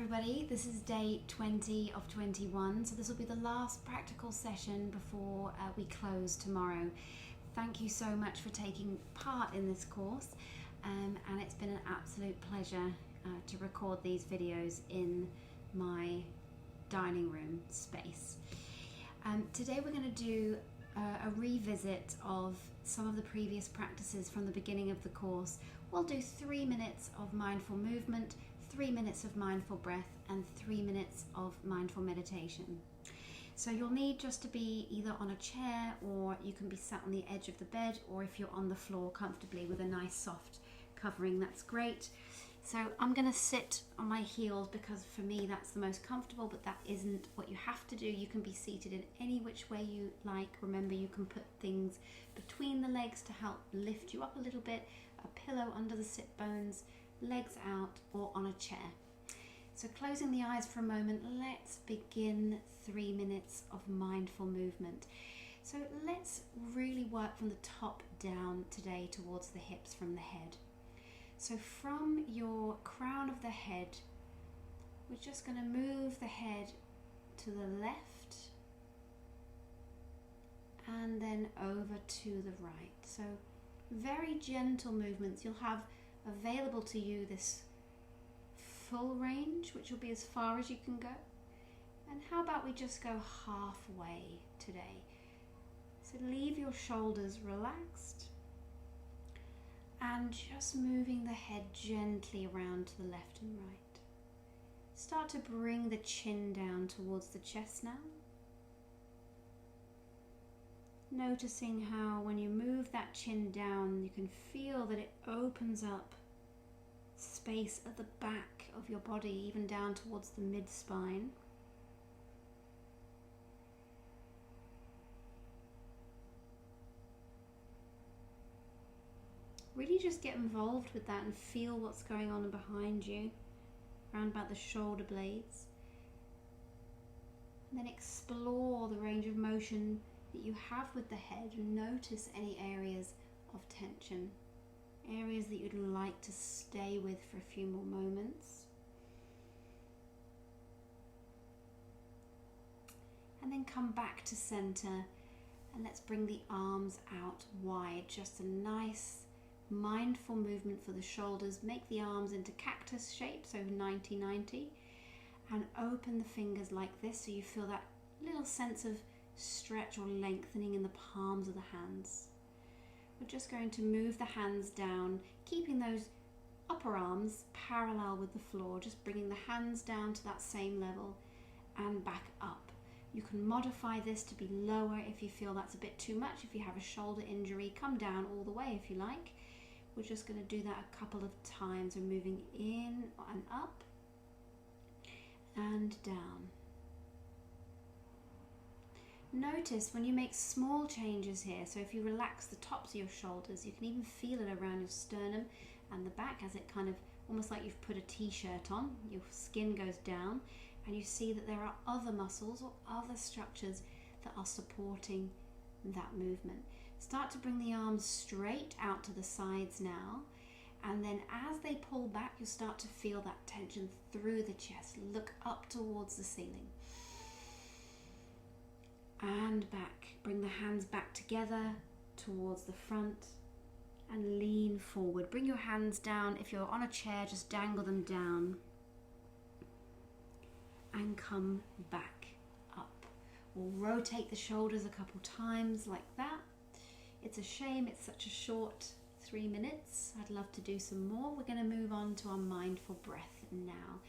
everybody, this is day 20 of 21, so this will be the last practical session before we close tomorrow. Thank you so much for taking part in this course, and it's been an absolute pleasure to record these videos in my dining room space. Today we're going to do a revisit of some of the previous practices from the beginning of the course. We'll do 3 minutes of mindful movement, 3 minutes of mindful breath, and 3 minutes of mindful meditation. So you'll need just to be either on a chair, or you can be sat on the edge of the bed, or if you're on the floor comfortably with a nice soft covering, that's great. So I'm going to sit on my heels because for me that's the most comfortable, but that isn't what you have to do. You can be seated in any which way you like. Remember, you can put things between the legs to help lift you up a little bit, a pillow under the sit bones, legs out, or on a chair. So closing the eyes for a moment, let's begin 3 minutes of mindful movement. So let's really work from the top down today towards the hips from the head. So from your crown of the head, we're just going to move the head to the left and then over to the right. So very gentle movements. You'll have available to you this full range, which will be as far as you can go. And how about we just go halfway today? So leave your shoulders relaxed and just moving the head gently around to the left and right. Start to bring the chin down towards the chest now. Noticing how when you move that chin down, you can feel that it opens up space at the back of your body, even down towards the mid-spine. Really just get involved with that and feel what's going on behind you, around about the shoulder blades. And then explore the range of motion that you have with the head, and notice any areas of tension, areas that you'd like to stay with for a few more moments. And then come back to center, and let's bring the arms out wide. Just a nice mindful movement for the shoulders. Make the arms into cactus shape, so 90-90, and open the fingers like this so you feel that little sense of stretch or lengthening in the palms of the hands. We're just going to move the hands down, keeping those upper arms parallel with the floor, just bringing the hands down to that same level and back up. You can modify this to be lower if you feel that's a bit too much. If you have a shoulder injury, come down all the way if you like. We're just going to do that a couple of times. We're moving in and up and down. Notice when you make small changes here, so if you relax the tops of your shoulders, you can even feel it around your sternum and the back as it kind of, almost like you've put a t-shirt on, your skin goes down, and you see that there are other muscles or other structures that are supporting that movement. Start to bring the arms straight out to the sides now, and then as they pull back, you'll start to feel that tension through the chest. Look up towards the ceiling. And back. Bring the hands back together towards the front and lean forward. Bring your hands down. If you're on a chair, just dangle them down and come back up. We'll rotate the shoulders a couple times like that. It's a shame it's such a short 3 minutes. I'd love to do some more. We're going to move on to our mindful breath now.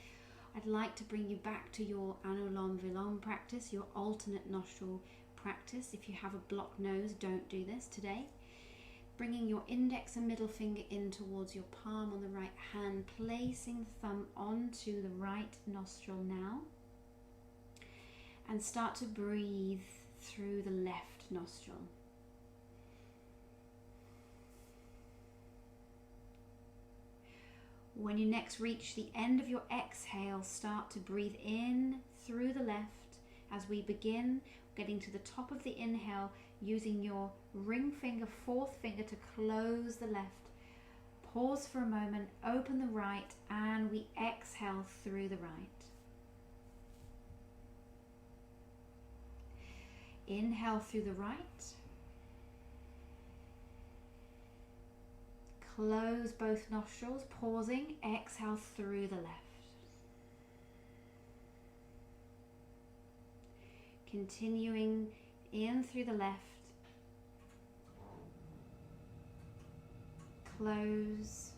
I'd like to bring you back to your Anulom Vilom practice, your alternate nostril practice. If you have a blocked nose, don't do this today. Bringing your index and middle finger in towards your palm on the right hand, placing the thumb onto the right nostril now. And start to breathe through the left nostril. When you next reach the end of your exhale, start to breathe in through the left as we begin getting to the top of the inhale, using your ring finger, fourth finger, to close the left, Pause for a moment, open the right, and we exhale through the right. Inhale through the right. Close both nostrils, pausing, exhale through the left. Continuing in through the left. Close,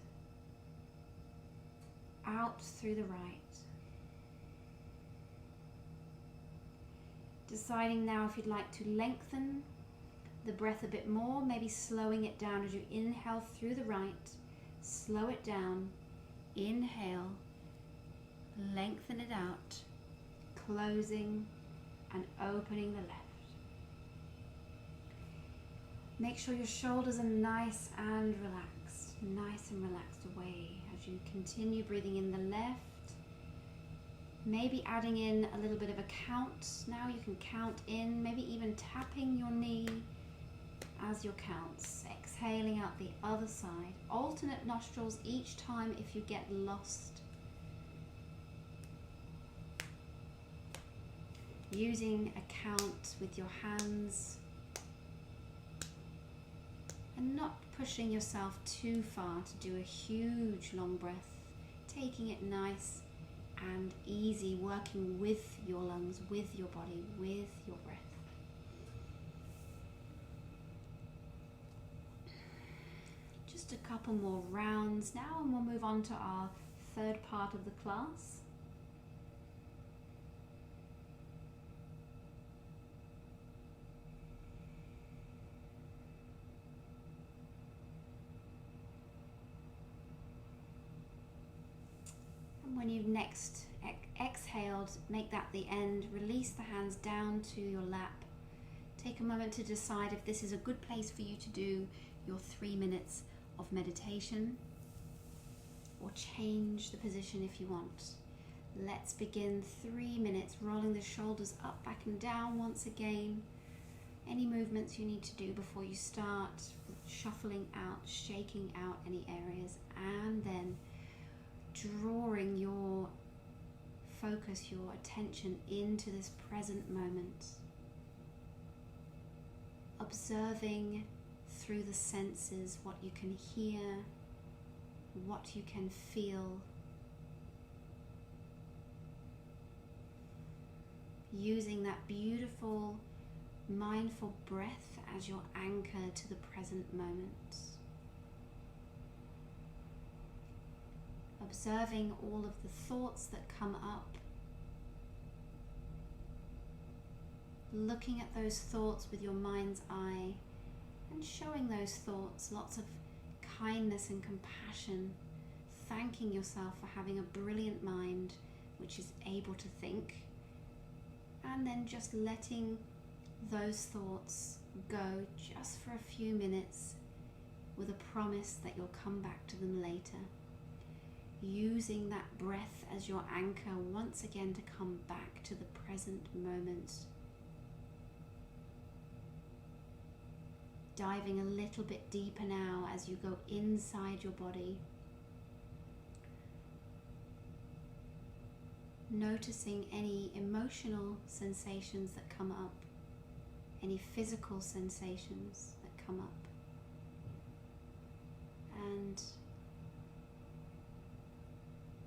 out through the right. Deciding now if you'd like to lengthen the breath a bit more, maybe slowing it down as you inhale through the right, slow it down, inhale, lengthen it out, closing and opening the left. Make sure your shoulders are nice and relaxed away as you continue breathing in the left. Maybe adding in a little bit of a count. Now you can count in, maybe even tapping your knee as your counts. Exhaling out the other side. Alternate nostrils each time if you get lost. Using a count with your hands. And not pushing yourself too far to do a huge long breath. Taking it nice and easy, working with your lungs, with your body, with your breath. Just a couple more rounds now and we'll move on to our third part of the class. When you've next exhaled, make that the end. Release the hands down to your lap. Take a moment to decide if this is a good place for you to do your 3 minutes of meditation, or change the position if you want. Let's begin 3 minutes, rolling the shoulders up, back and down once again. Any movements you need to do before you start, shuffling out, shaking out any areas, and then drawing your focus, your attention into this present moment. Observing through the senses what you can hear, what you can feel. Using that beautiful, mindful breath as your anchor to the present moment. Observing all of the thoughts that come up. Looking at those thoughts with your mind's eye and showing those thoughts lots of kindness and compassion. Thanking yourself for having a brilliant mind which is able to think. And then just letting those thoughts go just for a few minutes with a promise that you'll come back to them later. Using that breath as your anchor once again to come back to the present moment. Diving a little bit deeper now as you go inside your body. Noticing any emotional sensations that come up, any physical sensations that come up. And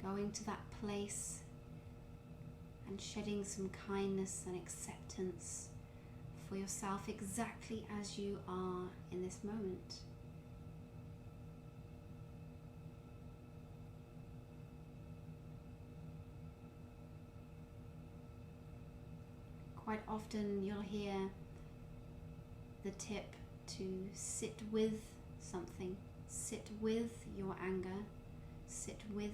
going to that place and shedding some kindness and acceptance for yourself exactly as you are in this moment. Quite often you'll hear the tip to sit with something, sit with your anger, sit with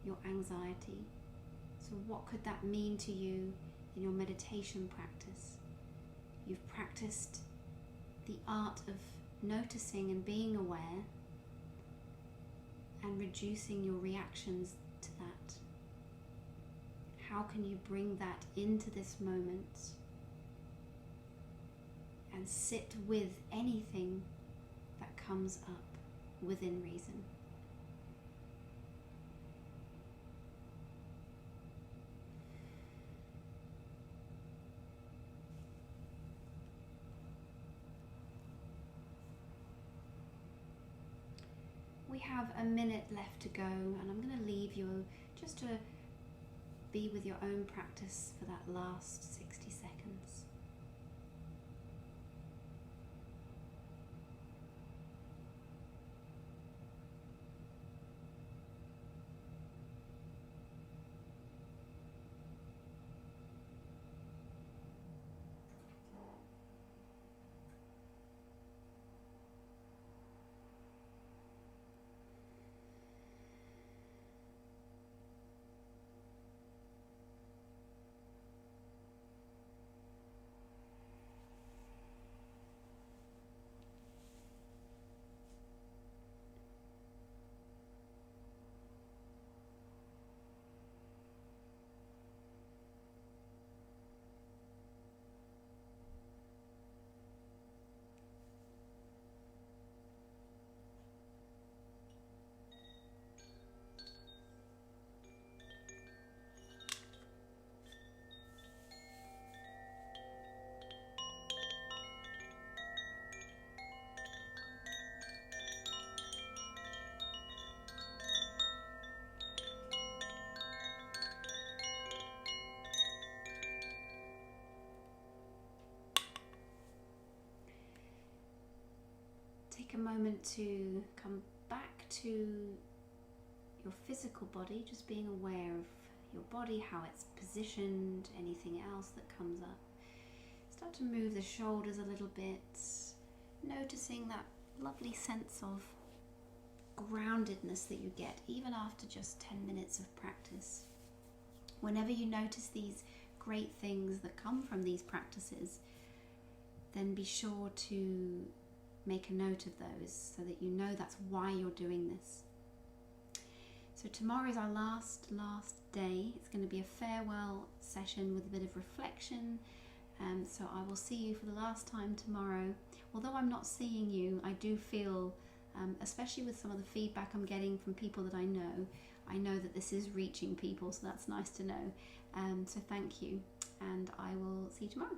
your anxiety. So what could that mean to you in your meditation practice? You've practiced the art of noticing and being aware and reducing your reactions to that. How can you bring that into this moment and sit with anything that comes up? within reason. We have a minute left to go, and I'm going to leave you just to be with your own practice for that last 60 seconds. Take a moment to come back to your physical body, just being aware of your body, how it's positioned, anything else that comes up. Start to move the shoulders a little bit, noticing that lovely sense of groundedness that you get even after just 10 minutes of practice. Whenever you notice these great things that come from these practices, then be sure to make a note of those so that you know that's why you're doing this. So tomorrow is our last day. It's going to be a farewell session with a bit of reflection. So I will see you for the last time tomorrow. Although I'm not seeing you, I do feel, especially with some of the feedback I'm getting from people that I know that this is reaching people, so that's nice to know. So thank you, and I will see you tomorrow.